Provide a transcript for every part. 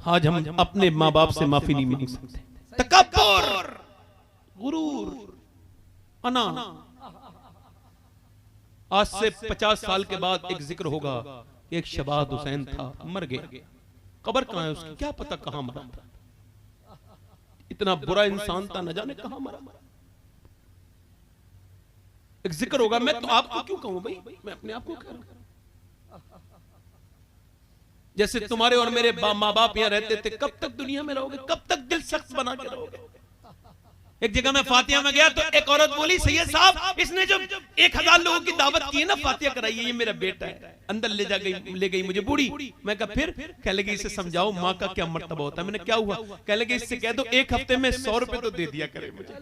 आज हम अपने माँ बाप से माफी नहीं मांग सकते। तकब्बुर, गुरूर, अना। आज से 50 साल के बाद एक जिक्र होगा, एक शबाद हुसैन था, मर गया, कब्र कहां है उसकी क्या पता कहां मरा था, इतना बुरा इंसान था, न जाने कहां मरा। एक जिक्र होगा, मैं तो आपको क्यों कहूं भाई, मैं अपने आप को कह रहा हूं। जैसे तुम्हारे और मेरे माँ बाप यहाँ रहते थे, कब तक दुनिया में रहोगे, कब तक दिल सख्त बना के रहोगे। एक जगह मैं फातिया में गया तो एक औरत बोली, सैयद साहब इसने जो 1000 लोगों की दावत की है ना, फातिया कराई है, ये मेरा बेटा है। अंदर ले गई मुझे बूढ़ी। मैं कहा फिर? कह लगी इसे समझाओ माँ का क्या मर्तबा होता है। मैंने क्या हुआ? कह लगी इससे कह दो 1 हफ्ते में 100 रुपए तो दे दिया करे मुझे।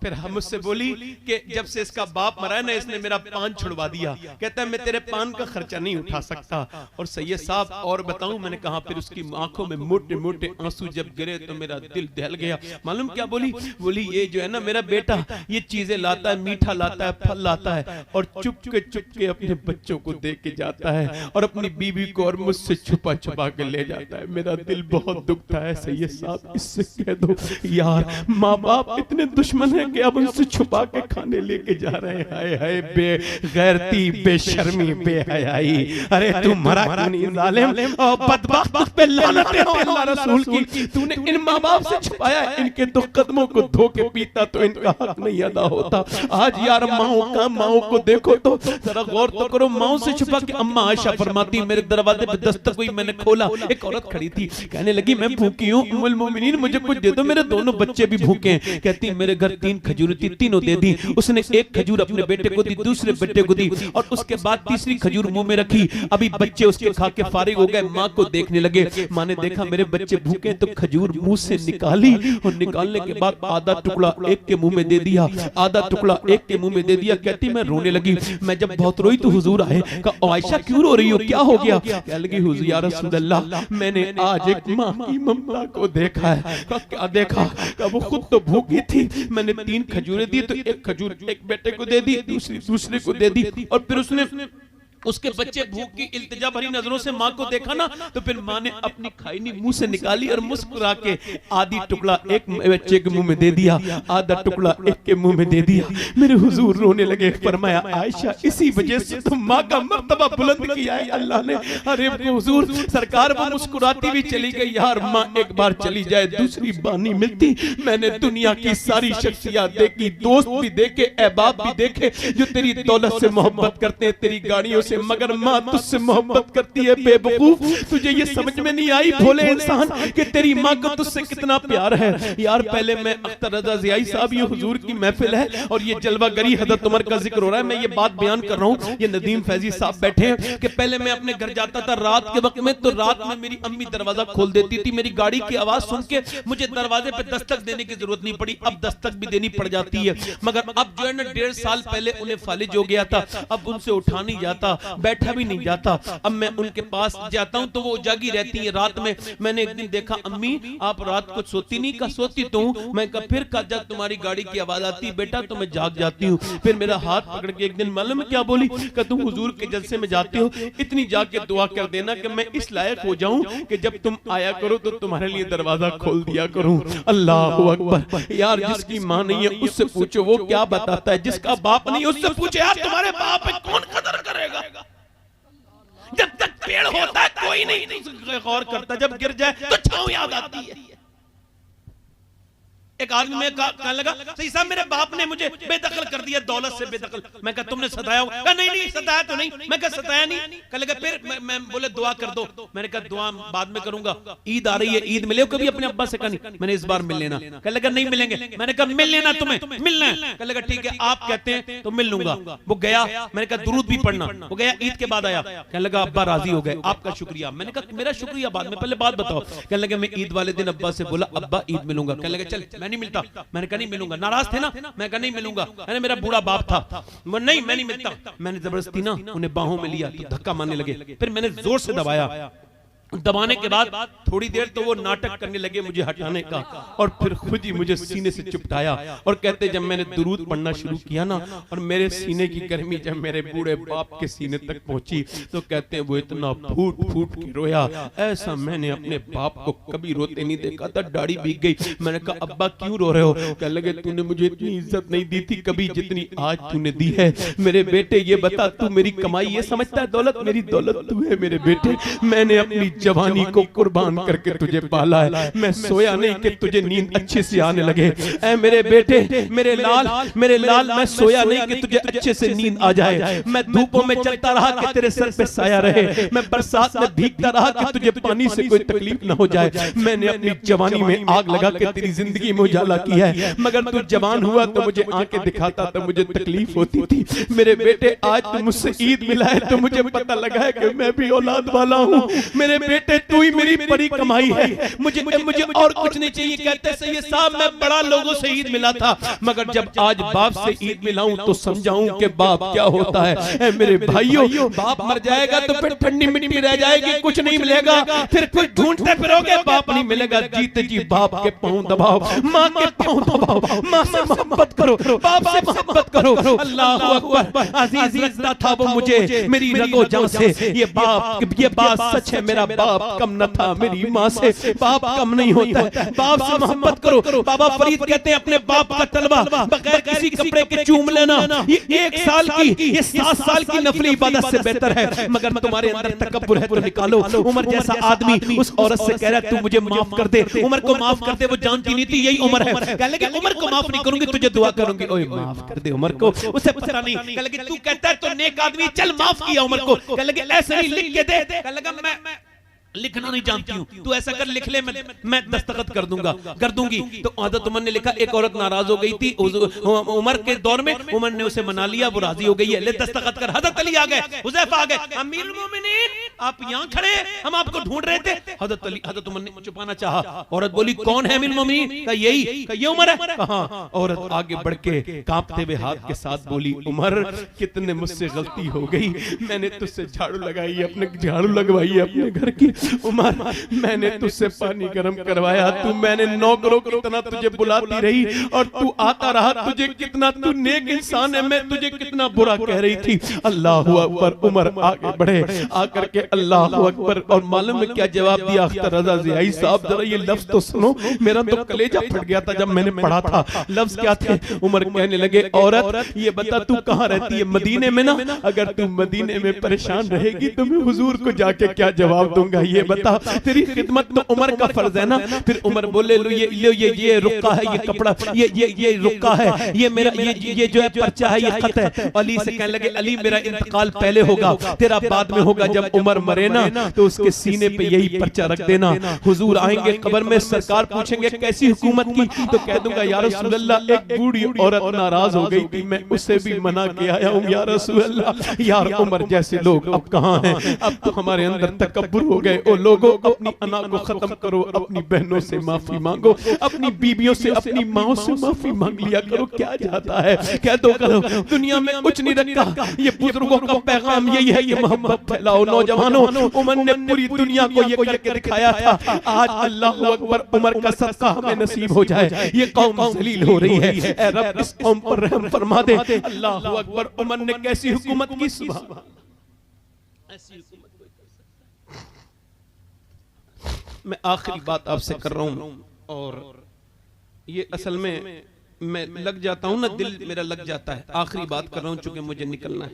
फिर हम मुझसे बोली कि जब से इसका बाप मरा है ना, इसने मेरा पान छुड़वा दिया। कहता है मैं तेरे पान का खर्चा नहीं उठा सकता। और सैयद साहब और बताऊं, मैंने कहा फिर उसकी आंखों में मोटे मोटे आंसू जब गिरे तो मेरा दिल दहल गया। मालूम क्या बोली? बोली ये जो है ना मेरा बेटा, ये चीजें लाता है, मीठा लाता है, फल लाता है, और चुपके अपने बच्चों को दे के जाता है, और अपनी बीवी को और मुझसे छुपा छुपा के ले जाता है। मेरा दिल बहुत दुखता है सैयद साहब, इससे कह दो यार माँ बाप इतने दुश्मन है कि अब उनसे छुपा के खाने लेके जा रहे हैं। हाय हाय बेगैरती, बेशर्मी, बेहयाई। अरे तू मरा क्यों नहीं जालिम और बदबख्त पे लानतें हो अल्लाह रसूल की। तूने इन माँ बाप से छुपाया, इनके तो कदमों को धो के पीता तो इनका हक नहीं अदा होता। आज यार माओ को देखो तो जरा गौर तो करो, माओ से छुपा के। अम्मा आयशा फरमाती मेरे दरवाजे पे दस्तक हुई, मैंने खोला, एक औरत खड़ी थी, कहने लगी मैं भूखी हूँ उम्मुल मोमिनीन, मुझे कुछ दे दो, मेरे दोनों बच्चे भी भूखे हैं। कहती मेरे घर 3 खजूर थी, तीनों दे दी। उसने 1 खजूर अपने बेटे को दी, दूसरे बेटे को दी, और उसके बाद तीसरी खजूर मुंह में रखी। अभी बच्चे उसके खा के फारिग हो गए, माँ को देखने लगे। माँ ने देखा मेरे बच्चे भूखे तो खजूर मुंह से निकाली, और निकालने के बाद आधा टुकड़ा एक के मुंह में दे दिया, आधा टुकड़ा एक के मुंह में दे दिया। कहती मैं रोने लगी। मैं जब बहुत रोई तो हुजूर आए, कहा आयशा क्यों रो रही हो, क्या हो गया? कह लगी हुजूर या रसूल अल्लाह, मैंने आज एक माँ की ममता को देखा है। क्या देखा? वो खुद तो भूखी थी, मैंने 3 खजूरें दी तो 1 खजूर एक बेटे को दे दी, दूसरे को दे दी, और फिर उसने उसके बच्चे भूख की इल्तिजा भरी नजरों से माँ को देखा ना, तो फिर माँ ने अपनी खाईनी मुंह से निकाली और मुस्कुरा के आधी टुकड़ा एक बच्चे के मुंह में दे दिया, आधा टुकड़ा एक के मुंह में दे दिया। मेरे हुजूर रोने लगे। फरमाया आयशा इसी वजह से तो माँ का मर्तबा बुलंद किया है अल्लाह ने। अरे हुजूर सरकार वो मुस्कुराती भी चली गई। यार माँ एक बार चली जाए दूसरी बार नहीं मिलती। मैंने दुनिया की सारी शख्सियत देखी, दोस्त भी देखे, अहबाब भी देखे जो तेरी दौलत से मोहब्बत करते हैं, तेरी गाड़ियों से, मगर माँ तुझसे मोहब्बत करती है। बेवकूफ, तुझे ये समझ में नहीं आई भोले इंसान कि तेरी माँ को तुझसे कितना प्यार है। यार पहले मैं अख्तर रजा ज़ियाई साहब, ये हुजूर की महफिल है और ये जलवागरी हज़रत उमर का जिक्र हो रहा है। मैं ये बात बयान कर रहा हूँ, ये नदीम फैजी साहब बैठे हैं कि पहले मैं अपने घर जाता था रात के वक्त में, तो रात में मेरी अम्मी दरवाजा खोल देती थी। मेरी गाड़ी की आवाज सुन के मुझे दरवाजे पे दस्तक देने की जरूरत नहीं पड़ी, अब दस्तक भी देनी पड़ जाती है। मगर अब जो है ना 1.5 साल पहले उन्हें फालिज हो गया था, अब उनसे उठा नहीं जाता, बैठा भी नहीं जाता। अब मैं उनके पास जाता हूं तो वो जागी रहती है रात में। मैंने एक दिन देखा अम्मी आप रात को सोती नहीं? का सोती तो हूं। मैं कहा फिर का जब तुम्हारी गाड़ी की आवाज आती है बेटा तो मैं जाग जाती हूँ। फिर मेरा हाथ पकड़ के एक दिन मालूम है क्या बोली? कि तुम हुजूर के जलसे में जाते हो, इतनी जाके दुआ कर देना कि मैं इस लायक हो जाऊं कि जब तुम आया करो तो तुम्हारे लिए दरवाजा खोल दिया करूं। अल्लाह अकबर। यार जिसकी माँ नहीं है उससे पूछो वो क्या बताता है, जिसका बाप नहीं उससे पूछो यार तुम्हारे बाप पे कौन कदर करेगा। जब तक पेड़ होता है कोई नहीं गौर करता, जब गिर जाए तो छांव याद आती है। एक आदमी में कहने लगा सही साहब मेरे बाप ने मुझे बेदखल कर दिया, दौलत से बेदखल। मैं कहा तुमने सताया हो? कहा नहीं सताया तो नहीं। मैं कहा सताया नहीं। कहा लगा फिर मैं बोले दुआ कर दो। मैंने कहा दुआ बाद में करूंगा, ईद आ रही है, ईद मिले कभी अपने अब्बा से? कहा नहीं। मैंने इस बार मिल लेना। कहा लगा नहीं मिलेंगे। मैंने कहा मिल लेना, तुम्हें मिलना है। कहा लगा ठीक है आप कहते हैं तो मिल लूंगा। वो गया, मैंने कहा दुरूद भी पढ़ना। वो गया, ईद के बाद आया, कहने लगा अब्बा राजी हो गए, आपका शुक्रिया। मैंने कहा मेरा शुक्रिया बाद में, पहले बात बताओ। कहने लगे मैं ईद वाले दिन अब्बा से बोला अब्बा ईद मिलूंगा। कहने लगे चल मैं नहीं मिलता। मैंने कहा नहीं मिलूंगा। नाराज थे ना? मैं कहा नहीं मिलूंगा, अरे मेरा बूढ़ा बाप था। नहीं मैं नहीं मिलता। मैंने जबरदस्ती ना उन्हें बाहों में लिया तो धक्का मारने लगे, फिर मैंने जोर से दबाया दबाने के बाद थोड़ी देर तो वो नाटक करने लगे मुझे हटाने का, और फिर खुद ही मुझे सीने से चिपटाया और कहते जब मैंने दुरूद पढ़ना शुरू किया ना और मेरे सीने की गर्मी जब मेरे बूढ़े बाप के सीने तक पहुंची तो कहते हैं वो इतना फूट फूट के रोया, ऐसा मैंने अपने बाप को कभी रोते नहीं देखा था, दाढ़ी भीग गई। मैंने कहा अब्बा क्यों रो रहे हो? कहने लगे तूने मुझे इतनी इज्जत नहीं दी थी कभी जितनी आज तूने दी है। मेरे बेटे ये बता तू मेरी कमाई ये समझता है दौलत? मेरी दौलत तू है मेरे बेटे। मैंने अपनी जवानी को कुर्बान करके तुझे पाला है, मैं सोया नहीं कि तुझे नींद अच्छे से आने लगे। ऐ मेरे बेटे, मेरे लाल, मैं सोया नहीं कि तुझे अच्छे से नींद आ जाए। मैं धूपों में चलता रहा कि तेरे सर पे साया रहे, मैं बरसात में भीगता रहा कि तुझे पानी से कोई तकलीफ न हो जाए। मैंने अपनी जवानी में आग लगा के तेरी जिंदगी में उजाला किया है, मगर तू जवान हुआ तो मुझे आंखें दिखाता तो मुझे तकलीफ होती थी। मेरे बेटे आज तू मुझसे ईद मिला है तो मुझे पता लगा है कि मैं भी औलाद वाला हूँ। मेरे बेटे तू ही मेरी बड़ी कमाई है, मुझे और कुछ नहीं चाहिए। कहते सही साहब मैं बड़ा लोगों से ईद मिला था, मगर जब आज बाप से ईद मिलाऊं तो समझाऊं कि बाप क्या होता है। मेरे भाइयों, बाप मर जाएगा तो फिर ठंडी मिट्टी रह जाएगी, कुछ नहीं मिलेगा, फिर कुछ ढूंढते फिरोगे बाप नहीं मिलेगा। जीते जी बाप के पांव दबाओ, माँ के पांव दबाओ, माँ से मोहब्बत करो, बाप से मोहब्बत करो। अल्लाह अकबर। अजीज लगता था वो मुझे मेरी रगो जान से, ये बात सच है, मेरा बाप कम न था मेरी माँ से, बाप कम नहीं होता है, बाप से मोहब्बत करो। बाबा फरीद कहते हैं अपने बाप का तलबा बगैर किसी कपड़े के चूम लेना ये 1 साल की, ये 7 साल की नफली इबादत से बेहतर है। मगर तुम्हारे अंदर तकब्बुर है तो निकालो। उमर जैसा आदमी उस औरत से कह रहा है तू मुझे माफ कर दे, उमर को माफ कर दे। वो जानती नहीं थी यही उमर है। कह लगे उमर को माफ नहीं करूंगी तुझे दुआ करूंगी। ओए माफ कर दे उमर को, उसे पता नहीं। कह लगे तू कहता है तो नेक आदमी, चल माफ किया उमर को। कह लगे ऐसे नहीं लिख के दे। कह लगा मैं लिखना नहीं जानती हूँ, तू ऐसा कर लिख ले, मैं दस्तखत कर दूंगी। तो हज़रत उमर ने लिखा। एक औरत नाराज हो गई थी उमर के दौर में, उमर ने उसे मना लिया, वो राजी हो गई है, ले दस्तखत कर। हज़रत अली आ गए, हुज़ैफा आ गए, अमीरुल मोमिनीन आप यहाँ खड़े, हम आपको ढूंढ रहे थे। हज़रत उमर ने छुपाना चाहा। औरत बोली कौन है अमीरुल मोमिनीन? यही, ये उमर है। कहा? औरत आगे बढ़ के कांपते हुए हाथ के साथ बोली उमर कितने मुझसे गलती हो गई, मैंने तुझसे झाड़ू लगाई, अपने झाड़ू लगवाई अपने घर की। उमर मैंने तुझसे पानी गर्म करवाया, तू मैंने नौकरों की तरह तुझे बुलाती रही और तू आता रहा, तुझे कितना तू नेक इंसान है, मैं तुझे कितना बुरा कह रही थी। अल्लाह अकबर। उमर आगे बढ़े, आकर के अल्लाह अकबर। और मालूम है क्या जवाब दिया अख्तर रजा ज़ियाई साहब? जरा ये लफ्ज तो सुनो, मेरा तो कलेजा फट गया था जब मैंने पढ़ा था। लफ्ज क्या थे? उमर कहने लगे औरत ये बता तू कहाँ रहती है? मदीने में ना? अगर तू मदीने में परेशान रहेगी तो मैं हुजूर को जाके क्या जवाब दूंगा, ये बता। तेरी खिदमत तो उमर का फर्ज है ना। फिर उमर बोले लो ये रुक्का है, ये कपड़ा, ये रुक्का है, ये मेरा ये जो है पर्चा है, ये खत है। अली से कहने लगे अली मेरा इंतकाल पहले होगा, तेरा बाद में होगा। जब उमर मरे ना तो उसके सीने पे यही पर्चा रख देना। हुजूर आएंगे कब्र में, सरकार पूछेंगे कैसी हुकूमत की, तो कह दूंगा या रसूल अल्लाह एक बूढ़ी औरत नाराज हो गई थी, मैं उसे भी मना के आया हूँ या रसूल अल्लाह। यार उमर जैसे लोग अब कहाँ हैं? अब तो हमारे अंदर तकब्बुर हो गए। ओ लोगों अपनी अना को खत्म करो, अपनी बहनों से माफी मांगो, अपनी बीबियों से अपनी माओ से माफी मांग लिया करो। क्या जाता है, कह दो करो, दुनिया में कुछ नहीं रखा। ये बुजुर्गों का पैगाम यही है, ये मोहब्बत फैलाओ। नौजवानों उमर ने पूरी दुनिया को ये करके दिखाया था। आज अल्लाह अकबर उमर का सदका हमें नसीब हो जाए। ये कौम जलील हो रही है, ऐ रब इस कौम पर रहम फरमा दे। अल्लाह अकबर। उमर ने कैसी हुकूमत की, सुभान ऐसी हुकूमत। मैं आखिरी बात आपसे कर रहा हूं, और ये असल में मैं लग जाता हूं ना, दिल मेरा लग जाता है। आखिरी बात कर रहा हूं चूंकि मुझे निकलना है।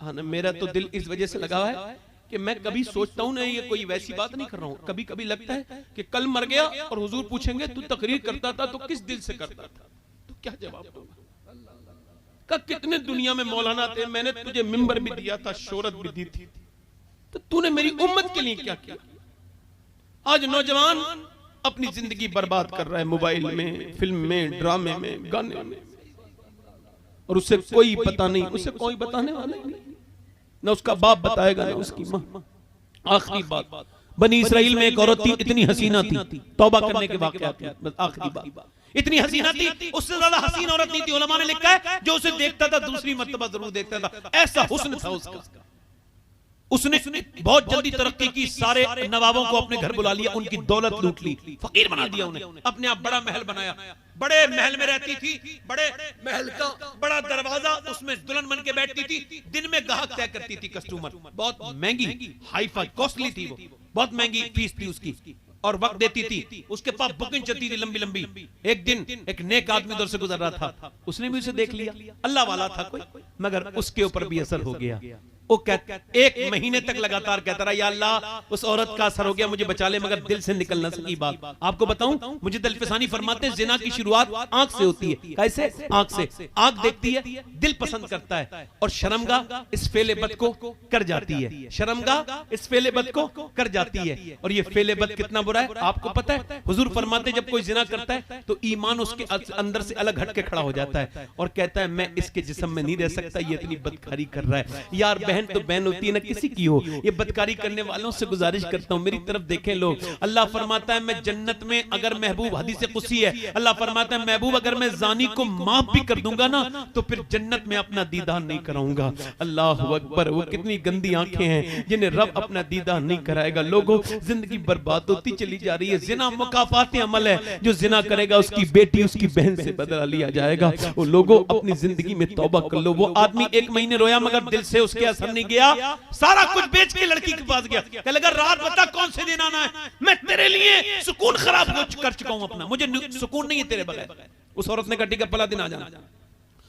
हाँ ना, मेरा तो दिल इस वजह से लगा हुआ है कि मैं कभी सोचता हूं ना, ये कोई वैसी बात नहीं कर रहा हूं, कभी कभी लगता है कि कल मर गया और हुजूर पूछेंगे तू तकरीर करता था तो किस दिल से करता था, तो क्या जवाब दूंगा? कितने दुनिया में मौलाना थे, मैंने तुझे मिंबर भी दिया था, शोहरत भी दी थी, तो तूने मेरी उम्मत के लिए क्या किया? आज नौजवान अपनी जिंदगी बर्बाद कर रहा है मोबाइल में, फिल्म में, ड्रामे में, गाने में, और उसे कोई पता नहीं, उसे कोई बताने वाला नहीं, ना उसका बाप बताएगा ना उसकी माँ। आखिरी बात, बनी इसराइल में एक औरत थी, इतनी हसीना थी, तौबा करने के वाक़या थी। बस आखिरी बात, इतनी हसीना थी, उससे ज्यादा हसीन औरत नहीं थी। उलमा ने लिखा है जो उसे देखता था दूसरी मर्तबा जरूर देखता था, ऐसा हुस्न था उसका। उसने बहुत जल्दी तरक्की की, सारे नवाबों को अपने घर बुला लिया, उनकी दौलत लूट ली, फकीर बना दिया उन्हें, अपने आप बड़ा महल बनाया, बड़े महल में रहती थी, बड़े महल का बड़ा दरवाजा, उसमें दुल्हन बन के बैठती थी, दिन में ग्राहक तय करती थी, कस्टमर, बहुत महंगी हाई फाई कॉस्टली थी वो, बहुत महंगी फीस थी उसकी, और वक्त देती थी, उसके पास बुकिंग चलती थी लंबी लंबी। एक दिन एक नेक आदमी उधर से गुजर रहा था, उसने भी उसे देख लिया, अल्लाह वाला था कोई, मगर उसके ऊपर भी असर हो गया। वो एक महीने तक लगातार कहता रहा, या अल्लाह उस औरत का असर हो गया, मुझे बचा ले, मगर दिल से निकल ना सकी बात। आपको बताऊं, मुझे दलफिसानी फरमाते हैं जिना की शुरुआत आंख से होती है। कैसे? आंख से। आंख देखती है, दिल पसंद करता है, और शर्मगाह इस फेले बद को कर जाती है, शर्मगाह इस फेले बद को कर जाती है। और ये फेले बद कितना बुरा है आपको पता है? हुजूर फरमाते जब कोई जिना करता है तो ईमान उसके अंदर से अलग हट के खड़ा हो जाता है, और कहता है मैं इसके जिस्म में नहीं रह सकता, ये इतनी बदकारी कर रहा है। यार बहन तो बहन होती है ना, किसी की हो, ये बदकारी करने वालों से गुजारिश करता हूं मेरी तरफ देखें लोग। अल्लाह फरमाता है मैं जन्नत में, अगर महबूब, हदीस कुदसी है, अल्लाह फरमाता है महबूब अगर मैं जानी को माफ भी कर दूंगा ना तो फिर जन्नत में अपना दीदार नहीं कराऊंगा। अल्लाह अकबर, वो कितनी गंदी आंखें हैं जिन्हें रब अपना दीदार नहीं कराएगा। लोगों जिंदगी बर्बाद होती चली जा रही है। जिना मुकाफात अमल है, जो जिना करेगा उसकी बेटी उसकी बहन से बदला लिया जाएगा। वो लोगों अपनी जिंदगी में तौबा कर लो। वो आदमी 1 महीने रोया मगर दिल से उसके असर नहीं गया, सारा कुछ बेच के लड़की के पास गया, कहने लगा रात बता कौन से दिन आना है, मैं तेरे लिए सुकून खराब कर चुका हूं अपना, मुझे सुकून नहीं है तेरे बगैर। उस औरत ने कहा ठीक है फला दिन आ जाना।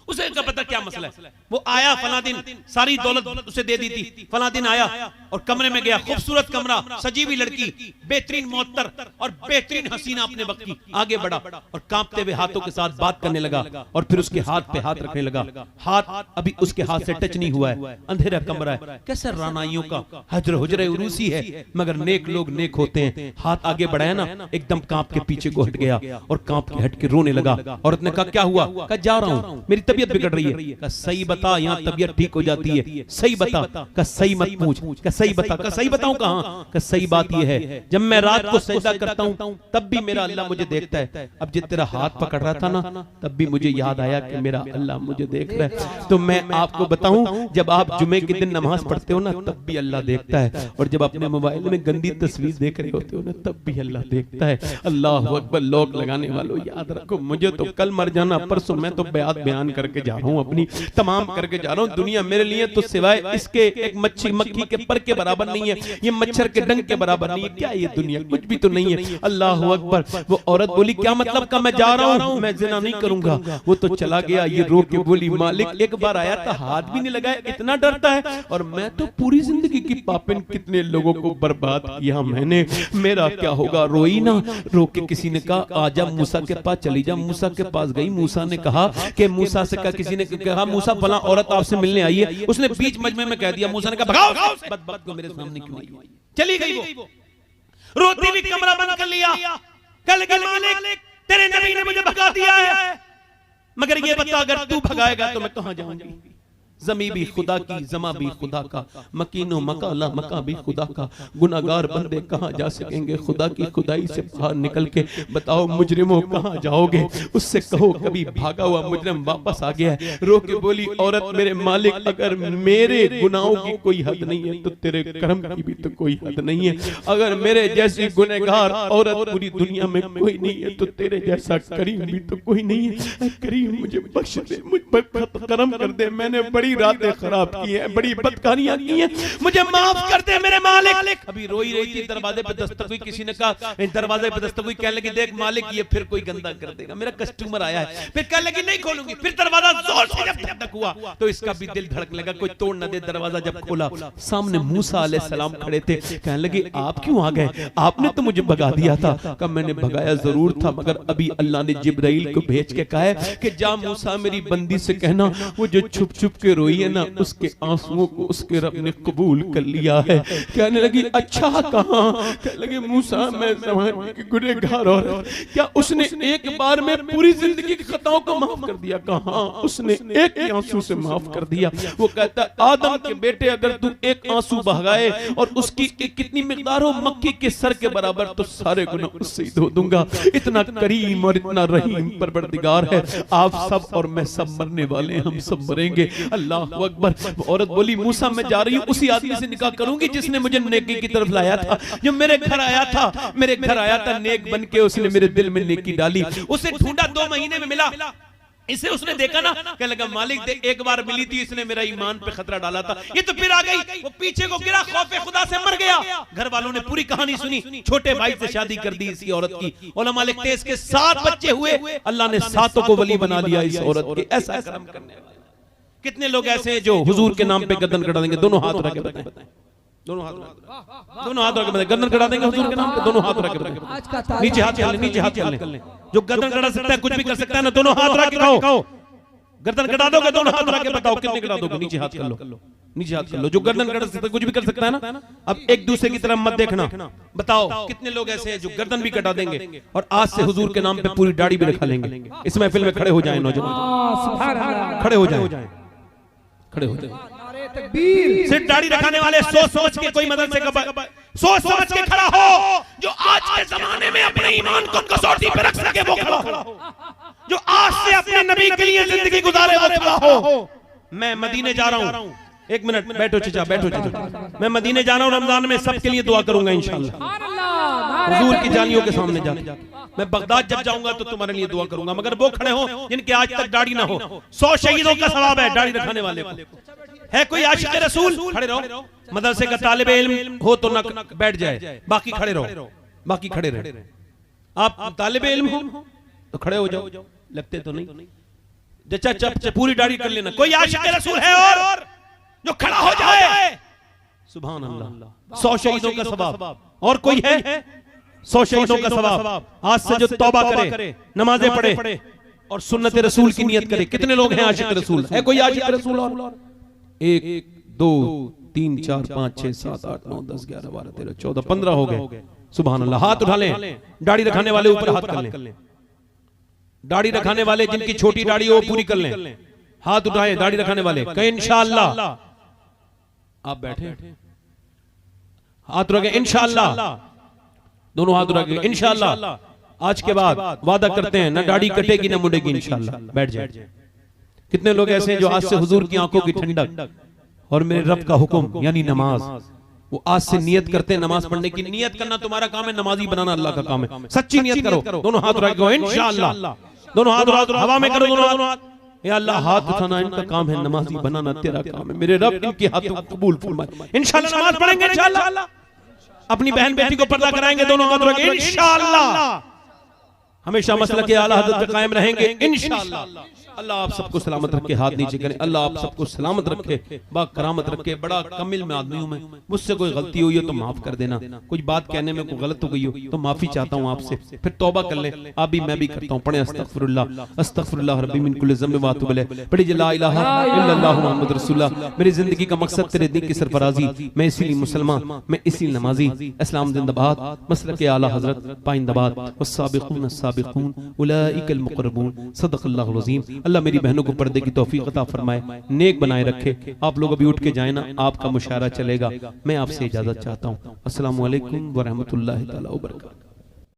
उसे क्या पता क्या मसला है। वो आया फला दिन, सारी दौलत उसे दे दी थी, फला दिन आया और कमरे में गया, खूबसूरत कमरा, सजी हुई लड़की, बेहतरीन मुअत्तर और बेहतरीन हसीना अपने वक्त की। आगे बढ़ा और कांपते हुए हाथों के साथ बात करने लगा, और फिर उसके हाथ पे हाथ रखने लगा। हाथ अभी उसके हाथ से टच नहीं हुआ है, अंधेरा कमरा है, कैसे रानाइयों का हजर हुजरे उरूसी है, मगर नेक लोग नेक होते हैं। हाथ आगे बढ़ाया ना, एकदम कांप के पीछे को हट गया और कांप के हट के रोने लगा। औरत ने कहा क्या हुआ? कहा जा रहा हूं, मेरी तबीयत बिगड़ रही है। कहा सही बता, यहाँ तबीयत ठीक हो जाती है, सही बता। कहा सही मत पूछ। कहा सही बता। कहा सही बताऊं कहां? कहा सही बात यह है जब मैं रात को सजदा करता हूं तब भी मेरा अल्लाह मुझे देखता है। अब जिस तेरा हाथ पकड़ रहा था ना तब भी मुझे याद आया कि मेरा अल्लाह मुझे देख रहा है। तो मैं आपको बताऊं, जब आप जुमे के दिन नमाज पढ़ते हो ना तब भी अल्लाह देखता है, और जब अपने मोबाइल में गंदी तस्वीर देख रहे होते हो ना तब भी अल्लाह देखता है। अल्लाह अकबर। लोग लगाने वालों याद रखो, मुझे तो कल मर जाना, परसों मैं तो बयान करके जा रहा हूं, अपनी तमाम करके जा रहा हूं। दुनिया मेरे लिए तो सिवाय इसके एक मक्खी के पर के बराबर नहीं है, ये मच्छर के डंक के बराबर नहीं है। क्या ये दुनिया कुछ भी तो नहीं है। अल्लाह अकबर। वो औरत बोली क्या मतलब का? मैं जा रहा हूं, मैं जिना नहीं करूंगा। वो तो चला गया। ये रो के बोली मालिक एक बार आया था, हाथ भी नहीं लगाया, इतना डरता है, और मैं तो पूरी जिंदगी की पापिन कितने लोगों को बर्बाद किया मैंने, मेरा क्या होगा? रोई ना। रो के किसी ने कहा आजा मूसा के पास चली जा। मूसा के पास गई। मूसा ने कहा कि मूसा से कहा, किसी ने कहा मूसा फला औरत आपसे मिलने आई है। उसने बीच मजमे में कह दिया। मूसा ने कहा भगाओ बदबख्त को मेरे सामने क्यों आई? चली गई वो, रोती भी कमरा बंद कर लिया। कल के मालिक तेरे नबी ने मुझे भगा दिया है, मगर ये बता अगर तू भगाएगा तो मैं कहां जाऊंगी? जमी भी खुदा की, जमा भी खुदा का, मकीनो मकाला मका भी खुदा का, गुनाहगार बंदे कहां जा सकेंगे? खुदा की खुदाई से बाहर निकल के बताओ मुजरिमों कहां जाओगे? उससे कहो कभी भागा हुआ मुजरिम वापस आ गया है। रो के बोली औरत मेरे मालिक अगर मेरे गुनाहों की कोई हद नहीं है तो तेरे करम की भी तो कोई हद नहीं है। अगर मेरे जैसी गुनहगार औरत पूरी दुनिया में कोई नहीं है तो तेरे जैसा करीम भी तो कोई नहीं है। करीम मुझे बख्श दे, मुझ पर करम कर दे, मैंने बड़ी रातें खराब की हैं, बड़ी बदकारियां की हैं, मुझे माफ कर दे मेरे मालिक। अभी रोई रही थी, दरवाजे पे दस्तक हुई, किसी ने कहा दरवाजे पे दस्तक हुई, कहने लगी देख मालिक ये फिर कोई गंदा कर देगा, मेरा कस्टमर आया है। फिर कहने लगी नहीं खोलूंगी। फिर दरवाजा जोर से जब धक हुआ तो इसका भी दिल धड़कने लगा, कोई तोड़ न दे। दरवाजा जब खोला सामने मूसा अलैहिस्सलाम खड़े थे। कहने लगे आप क्यों आ गए? आपने तो मुझे भगा दिया था। कहा मैंने भगाया जरूर था, मगर अभी अल्लाह ने जिब्राइल को भेज के कहा है कि जा मूसा मेरी बंदी से कहना वो जो छुप छुप के रोई है ना उसके आंसुओं को उसके रब ने कबूल कर लिया है। कहने लगी अच्छा कहां? कहने लगे मूसा मैं ज़माने की गुनहगार औरत, क्या उसने एक बार में पूरी जिंदगी की खताओं को माफ कर दिया? कहा उसने एक ही आंसू से माफ कर दिया। वो कहता आदम के बेटे अगर तू एक आंसू बहाए और उसकी कितनी मिकदार हो मक्खी के सर के बराबर तो सारे गुनाह उससे ही धो दूंगा। इतना करीम और इतना रहीम परवरदिगार है। आप सब और मैं सब मरने वाले, हम सब मरेंगे। अल्लाह अकबर। औरत बोली मूसा मैं जा रही हूँ उसी आदमी से निकाह करूंगी जिसने मुझे नेकी की तरफ लाया था, जो मेरे घर आया था नेक बन के, उसने मेरे दिल में नेकी डाली। उसे ढूंढा 2 महीने में मिला, इसे उसने देखा ना, कहने लगा मालिक देख एक बार मिली थी, इसने मेरा ईमान पे खतरा डाला था, ये तो फिर आ गई। वो पीछे को गिरा, खौफे खुदा से मर गया। घर वालों ने पूरी कहानी सुनी, छोटे भाई से शादी कर दी इसी औरत की। उलमा लिखते हैं इसके 7 बच्चे हुए, अल्लाह ने 7 को वली बना लिया इस औरत के। ऐसा करम करने वाले कितने लोग ऐसे हैं जो हुजूर के नाम पे गर्दन कटा देंगे? दोनों हाथ रख के बताएं, दोनों हाथ रख के बताएं, गर्दन कटा देंगे हुजूर के नाम पे, दोनों हाथ रख के बताएं। नीचे हाथ चल, नीचे हाथ चल। जो गर्दन कटा सकता है कुछ भी कर सकता है ना, दोनों हाथ रख के कहो गर्दन कटा दोगे, दोनों हाथ रख के बताओ कितने कटा दोगे? नीचे हाथ कर लो, नीचे हाथ कर लो। जो गर्दन कटा सकता है कुछ भी कर सकता है ना। अब एक दूसरे की तरफ मत देखना, बताओ कितने लोग ऐसे हैं जो गर्दन भी कटा देंगे और आज से हुजूर के नाम पे पूरी दाढ़ी भी रखा लेंगे। इस महफिल में खड़े हो जाए नौजवान, खड़े हो जाए, खड़े हो जाए। सिर्फ दाढ़ी रखाने वाले सोच समझ के कोई मदद से सोच समझ के खड़ा हो, जो आज के जमाने में अपने ईमान को कसौटी पे रख सके वो खड़ा हो, जो आज से अपने नबी के लिए जिंदगी गुजारे वो खड़ा हो। मैं मदीने जा रहा हूँ, एक मिनट बैठो चाचा, बैठो चाचा। मैं मदीने जा रहा हूँ, रमजान में सबके लिए दुआ करूंगा इंशाअल्लाह, हुजूर की जालियों के सामने जाके। मैं बगदाद जब जाऊंगा तो तुम्हारे लिए दुआ करूंगा, मगर वो खड़े हो जिनके आज तक दाढ़ी ना हो। 100 शहीदों का सवाब है दाढ़ी रखाने वाले को। है कोई आशिक रसूल? खड़े रहो। मदरसे का तालिबे इल्म हो तो न बैठ जाए, बाकी खड़े रहो, बाकी खड़े रहे। आप तालिबे इल्म हो तो खड़े हो जाओ, लगते तो नहीं। जच्चा चप पूरी दाढ़ी कर लेना। कोई आशिक रसूल है और जो खड़ा हो जाए? सुभान अल्लाह। 100 शहीदों का सवाब। और कोई है? 100 शहीदों का सवाब। आज से जो तौबा करे, नमाजें पढ़े और सुन्नत रसूल की नियत करे। कितने लोग हैं आशिक रसूल? है कोई आशिक रसूल? और 1 2 3 4 5 6 7 8 9 10 11 12 13 14 15 हो गए। सुभान अल्लाह। हाथ उठा लें। दाढ़ी रखाने वाले ऊपर हाथ कर लें। दाढ़ी रखाने वाले जिनकी छोटी दाढ़ी हो पूरी कर लें, हाथ उठाए। दाढ़ी रखाने वाले कहें इंशाअल्लाह। आप बैठे, हाथ रखे इंशाअल्लाह, दोनों हाथ रखे इंशाअल्लाह। आज के बाद वादा करते हैं ना दाढ़ी कटेगी ना मुड़ेगी इंशाअल्लाह। बैठ जाए। कितने लोग ऐसे हैं जो आज से हुजूर की आंखों की ठंडक और मेरे रब का हुक्म यानी नमाज, वो आज से नियत करते हैं नमाज पढ़ने की। नियत करना तुम्हारा काम है, नमाजी बनाना अल्लाह का काम है। सच्ची नियत करो, दोनों हाथ रखो इंशाअल्लाह, दोनों हाथ हवा में करो, दोनों हाथ। या अल्लाह हाथ उठाना इनका काम है, नमाजी बनाना तेरा काम है। मेरे रब इनके हाथों को कबूल फरमाए। इंशाअल्लाह नमाज पढ़ेंगे, इंशाअल्लाह अपनी बहन बेटी को पर्दा कराएंगे, दोनों हाथ रखें इंशाअल्लाह। हमेशा मसलक के आला हज़रत पे कायम रहेंगे इंशाअल्लाह। अल्लाह आप सबको सलामत रखे, हाथ नीचे करें। अल्लाह आप सबको सलामत रखे, बा करामत रखे। बड़ा कमिल में आदमी हूं मैं, मुझसे कोई गलती हुई हो तो माफ कर देना, कुछ बात कहने में कोई गलत हो गई हो तो माफी चाहता हूं आपसे, फिर तौबा कर लें। आप भी मैं भी करता हूं, पढ़े अस्तगफिरुल्लाह अस्तगफिरुल्लाह रब्बी मिन कुल्लि ज़ंब व अतूबु इलैह। पढ़ी ला इलाहा इल्लल्लाह मुहम्मद रसूलुल्लाह। मेरी जिंदगी का मकसद तेरे दीन की सरफराजी, मैं इसीलिए मुसलमान, मैं इसीलिए नमाजी। इस्लाम जिंदाबाद, मसलक के आला हज़रत पाइंदाबाद। वस्साबिकून अस्साबिकून उलाइकल मुक़र्रबून। सदक़ल्लाहुल अज़ीम। अल्लाह मेरी बहनों को पर्दे की तौफीक अता फरमाए, नेक बनाए रखे। आप लोग अभी उठ के जाए ना, आपका मुशायरा चलेगा। मैं आपसे इजाजत चाहता हूँ। अस्सलामु अलैकुम व रहमतुल्लाहि तआला व बरकातहू।